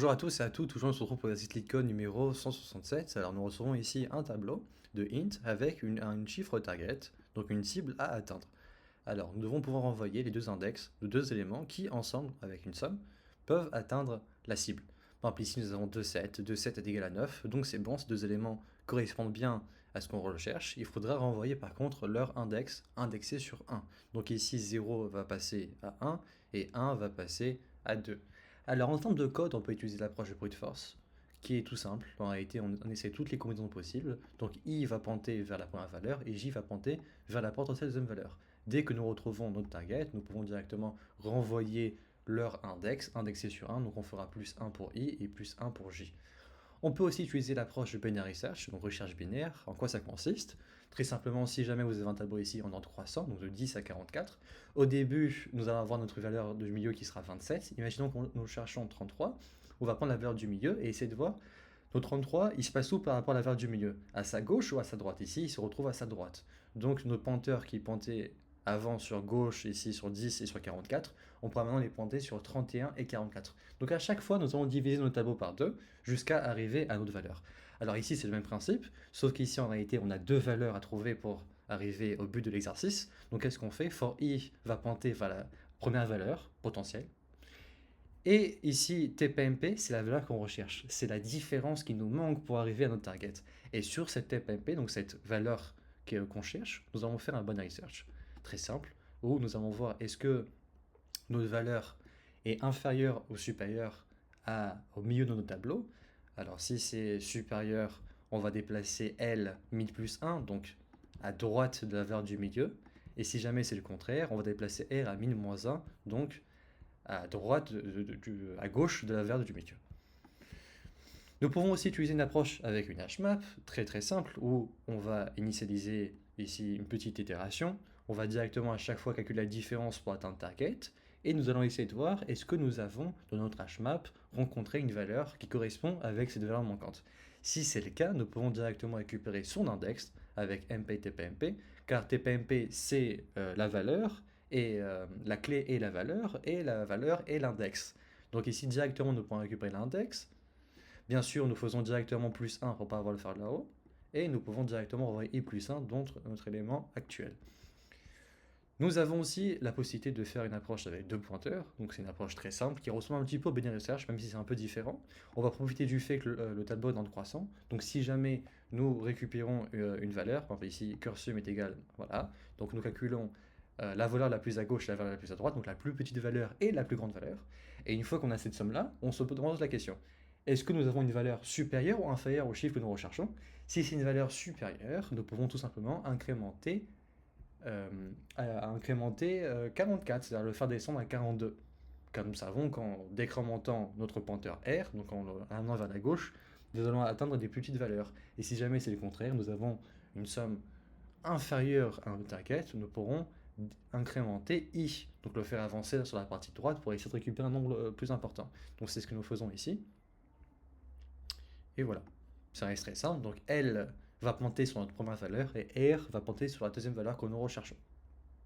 Bonjour à tous et à toutes, toujours on se retrouve pour l'exercice LeetCode numéro 167. Alors nous recevons ici un tableau de int avec une chiffre target, donc une cible à atteindre. Alors nous devons pouvoir envoyer les deux index de deux éléments qui ensemble, avec une somme, peuvent atteindre la cible. Par exemple ici nous avons 2,7, 2,7 est égal à 9, donc c'est bon, ces deux éléments correspondent bien à ce qu'on recherche. Il faudra renvoyer par contre leur index indexé sur 1. Donc ici 0 va passer à 1 et 1 va passer à 2. Alors en termes de code, on peut utiliser l'approche de brute force, qui est tout simple. En réalité, on essaie toutes les combinaisons possibles. Donc i va pointer vers la première valeur et j va pointer vers la potentielle deuxième valeur. Dès que nous retrouvons notre target, nous pouvons directement renvoyer leur index, indexé sur 1, donc on fera plus 1 pour i et plus 1 pour j. On peut aussi utiliser l'approche de binary search, donc recherche binaire. En quoi ça consiste? Très simplement, si jamais vous avez un tableau ici en ordre croissant, donc de 10 à 44, au début, nous allons avoir notre valeur de milieu qui sera 27. Imaginons que nous cherchons 33. On va prendre la valeur du milieu et essayer de voir notre 33, il se passe où par rapport à la valeur du milieu? À sa gauche ou à sa droite? Ici, il se retrouve à sa droite. Donc notre pointeur qui pointait avant sur gauche, ici sur 10 et sur 44, on pourra maintenant les pointer sur 31 et 44. Donc à chaque fois, nous allons diviser notre tableau par 2 jusqu'à arriver à notre valeur. Alors ici, c'est le même principe, sauf qu'ici, en réalité, on a deux valeurs à trouver pour arriver au but de l'exercice. Donc qu'est-ce qu'on fait? For i va pointer vers la première valeur potentielle. Et ici, TPMP, c'est la valeur qu'on recherche. C'est la différence qui nous manque pour arriver à notre target. Et sur cette TPMP, donc cette valeur qu'on cherche, nous allons faire un binary search. Très simple, où nous allons voir est-ce que notre valeur est inférieure ou supérieure au milieu de notre tableau. Alors si c'est supérieur, on va déplacer L min plus 1, donc à droite de la valeur du milieu. Et si jamais c'est le contraire, on va déplacer R à min moins 1, donc à droite, à gauche de la valeur du milieu. Nous pouvons aussi utiliser une approche avec une hashmap, très très simple, où on va initialiser ici une petite itération. On va directement à chaque fois calculer la différence pour atteindre target, et nous allons essayer de voir est-ce que nous avons dans notre hashmap rencontré une valeur qui correspond avec cette valeur manquante. Si c'est le cas, nous pouvons directement récupérer son index avec mp-tpmp, car tpmp c'est la valeur, et la clé est la valeur est l'index. Donc ici directement nous pouvons récupérer l'index. Bien sûr, nous faisons directement plus 1 pour ne pas avoir le faire de là-haut. Et nous pouvons directement renvoyer i plus 1, donc notre élément actuel. Nous avons aussi la possibilité de faire une approche avec deux pointeurs. Donc c'est une approche très simple qui ressemble un petit peu au binary search, même si c'est un peu différent. On va profiter du fait que le tableau est dans le croissant. Donc si jamais nous récupérons une valeur, par exemple ici cursum est égal, voilà. Donc nous calculons la valeur la plus à gauche et la valeur la plus à droite, donc la plus petite valeur et la plus grande valeur. Et une fois qu'on a cette somme-là, on se pose la question. Est-ce que nous avons une valeur supérieure ou inférieure au chiffre que nous recherchons? Si c'est une valeur supérieure, nous pouvons tout simplement incrémenter, à incrémenter 44, c'est-à-dire le faire descendre à 42. Car nous savons qu'en décrémentant notre pointeur R, donc en l'amenant vers la gauche, nous allons atteindre des plus petites valeurs. Et si jamais c'est le contraire, nous avons une somme inférieure à notre target, nous pourrons incrémenter i, donc le faire avancer sur la partie droite pour essayer de récupérer un nombre plus important. Donc c'est ce que nous faisons ici. Et voilà, ça reste très simple. Donc L va pointer sur notre première valeur et R va pointer sur la deuxième valeur que nous recherchons.